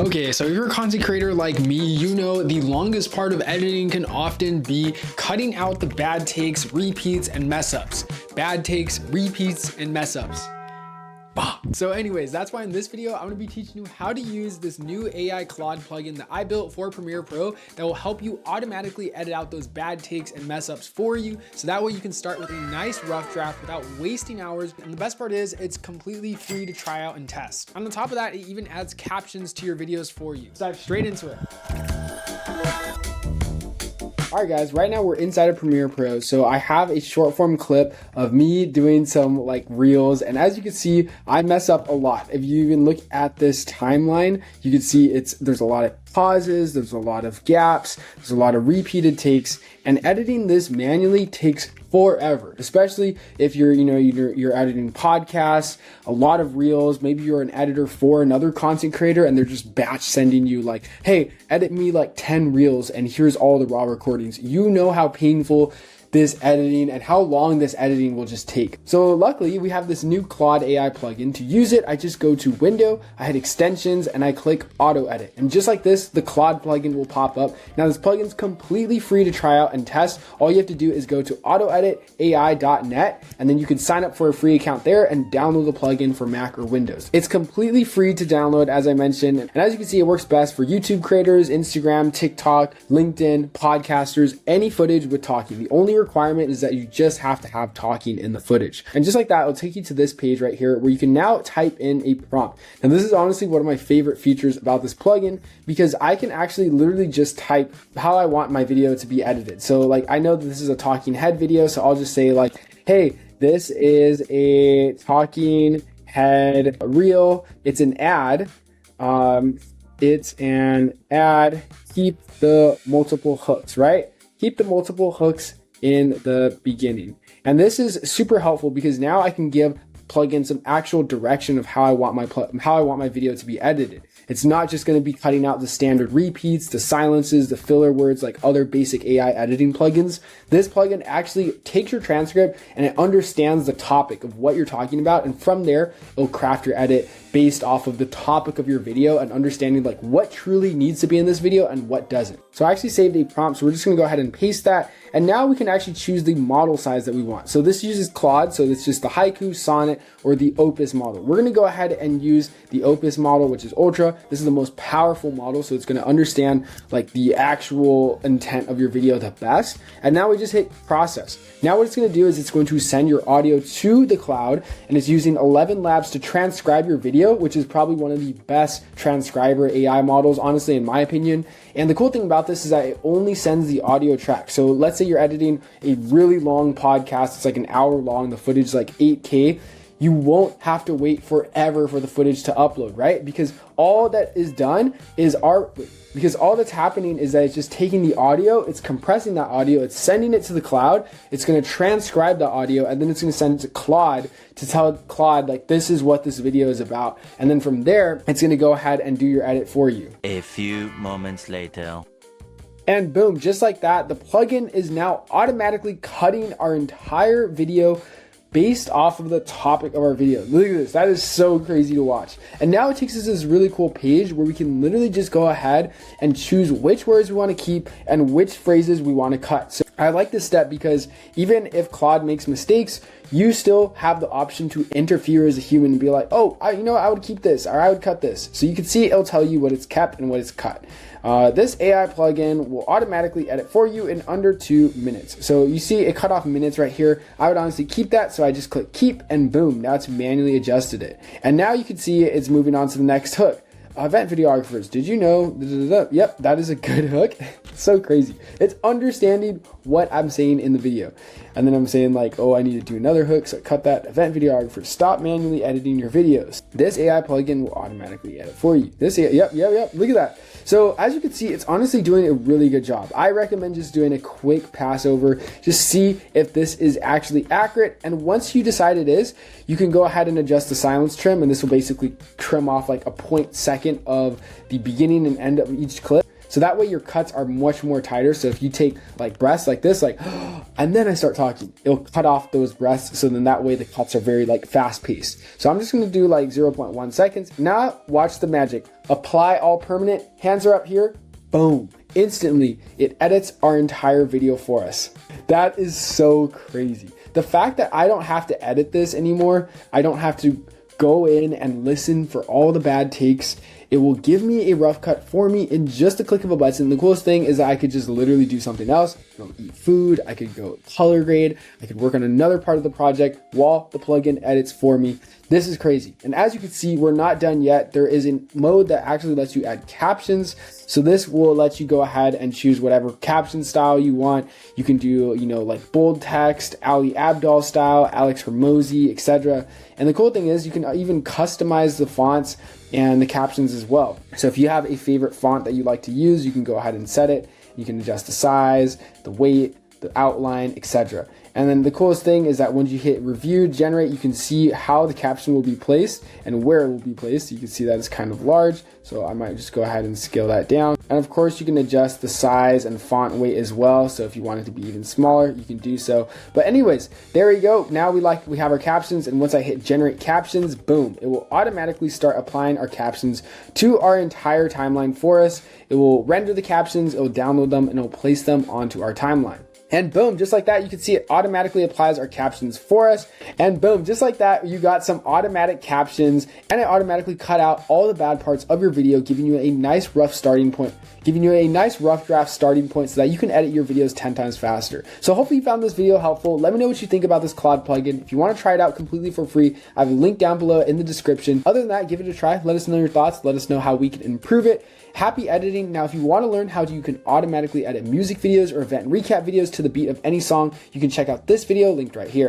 Okay, so if you're a content creator like me, you know the longest part of editing can often be cutting out the bad takes, repeats, and mess ups. Bad takes, repeats, and mess ups. So anyways, that's why in this video, I'm gonna be teaching you how to use this new AI Claude plugin that I built for Premiere Pro that will help you automatically edit out those bad takes and mess ups for you. So that way you can start with a nice rough draft without wasting hours. And the best part is it's completely free to try out and test. On the top of that, it even adds captions to your videos for you. Let's dive straight into it. All right guys, right now we're inside of Premiere Pro. So I have a short form clip of me doing some like reels. And as you can see, I mess up a lot. If you even look at this timeline, you can see there's a lot of pauses, there's a lot of gaps, there's a lot of repeated takes, and editing this manually takes forever, especially if you're editing podcasts, a lot of reels, maybe you're an editor for another content creator and they're just batch sending you like, hey, edit me like 10 reels and here's all the raw recordings. You know how painful this editing and how long this editing will just take. So luckily we have this new Claude AI plugin. To use it, I just go to Window, I hit Extensions, and I click Auto Edit. And just like this, the Claude plugin will pop up. Now this plugin is completely free to try out and test. All you have to do is go to autoeditai.net and then you can sign up for a free account there and download the plugin for Mac or Windows. It's completely free to download, as I mentioned. And as you can see, it works best for YouTube creators, Instagram, TikTok, LinkedIn, podcasters, any footage with talking. The only requirement is that you just have to have talking in the footage. And just like that, it'll take you to this page right here where you can now type in a prompt. And this is honestly one of my favorite features about this plugin because I can actually literally just type how I want my video to be edited. So like, I know that this is a talking head video, so I'll just say like, hey, this is a talking head reel. It's an ad. It's an ad. Keep the multiple hooks, right? Keep the multiple hooks in the beginning. And this is super helpful because now I can give plugin some actual direction of how I want my video to be edited. It's not just going to be cutting out the standard repeats, the silences, the filler words like other basic AI editing plugins. This plugin actually takes your transcript and it understands the topic of what you're talking about, and from there it'll craft your edit based off of the topic of your video and understanding like what truly needs to be in this video and what doesn't. So I actually saved a prompt, so we're just going to go ahead and paste that, and now we can actually choose the model size that we want. So this uses Claude, so it's just the Haiku, Sonnet, or the Opus model. We're going to go ahead and use the Opus model, which is Ultra. This is the most powerful model, so it's going to understand like the actual intent of your video the best. And now we just hit process. Now what it's going to do is it's going to send your audio to the cloud, and it's using 11 Labs to transcribe your video, which is probably one of the best transcriber AI models, honestly, in my opinion. And the cool thing about this is that it only sends the audio track. So let's say you're editing a really long podcast, it's like an hour long, the footage is like 8K. You won't have to wait forever for the footage to upload, right? Because all that is done is all that's happening is that it's just taking the audio, it's compressing that audio, it's sending it to the cloud, it's going to transcribe the audio, and then it's going to send it to Claude to tell Claude like this is what this video is about. And then from there, it's going to go ahead and do your edit for you. A few moments later. And boom, just like that, the plugin is now automatically cutting our entire video based off of the topic of our video. Look at this, that is so crazy to watch. And now it takes us to this really cool page where we can literally just go ahead and choose which words we want to keep and which phrases we want to cut. So I like this step because even if Claude makes mistakes, you still have the option to interfere as a human and be like, oh, I would keep this or I would cut this. So you can see it'll tell you what it's kept and what it's cut. This AI plugin will automatically edit for you in under 2 minutes. So you see it cut off minutes right here. I would honestly keep that. So I just click keep and boom, now it's manually adjusted it. And now you can see it's moving on to the next hook. Event videographers, did you know? Yep, that is a good hook. So crazy. It's understanding what I'm saying in the video. And then I'm saying like, oh, I need to do another hook. So cut that. Event videographers, stop manually editing your videos. This AI plugin will automatically edit for you. Yep. Look at that. So as you can see, it's honestly doing a really good job. I recommend just doing a quick pass over, just see if this is actually accurate. And once you decide it is, you can go ahead and adjust the silence trim, and this will basically trim off like a 0.2 of the beginning and end of each clip. So that way your cuts are much more tighter. So if you take like breaths like this, like, and then I start talking, it'll cut off those breaths. So then that way the cuts are very like fast paced. So I'm just gonna do like 0.1 seconds. Now watch the magic. Apply all permanent, hands are up here, boom. Instantly, it edits our entire video for us. That is so crazy. The fact that I don't have to edit this anymore, I don't have to go in and listen for all the bad takes. It will give me a rough cut for me in just a click of a button. The coolest thing is that I could just literally do something else. Eat food, I could go color grade, I could work on another part of the project while the plugin edits for me. This is crazy. And as you can see, we're not done yet. There is a mode that actually lets you add captions. So this will let you go ahead and choose whatever caption style you want. You can do, like bold text, Ali Abdaal style, Alex Hormozy, etc. And the cool thing is you can even customize the fonts and the captions as well. So if you have a favorite font that you like to use, you can go ahead and set it. You can adjust the size, the weight, the outline, etc. And then the coolest thing is that once you hit review, generate, you can see how the caption will be placed and where it will be placed. You can see that it's kind of large, so I might just go ahead and scale that down. And of course, you can adjust the size and font weight as well. So if you want it to be even smaller, you can do so. But anyways, there we go. Now we have our captions, and once I hit generate captions, boom, it will automatically start applying our captions to our entire timeline for us. It will render the captions, it will download them, and it will place them onto our timeline. And boom, just like that, you can see it automatically applies our captions for us. And boom, just like that, you got some automatic captions, and it automatically cut out all the bad parts of your video, giving you a nice rough starting point, giving you a nice rough draft starting point so that you can edit your videos 10 times faster. So hopefully you found this video helpful. Let me know what you think about this Claude plugin. If you want to try it out completely for free, I have a link down below in the description. Other than that, give it a try. Let us know your thoughts. Let us know how we can improve it. Happy editing. Now, if you want to learn how you can automatically edit music videos or event recap videos to the beat of any song, you can check out this video linked right here.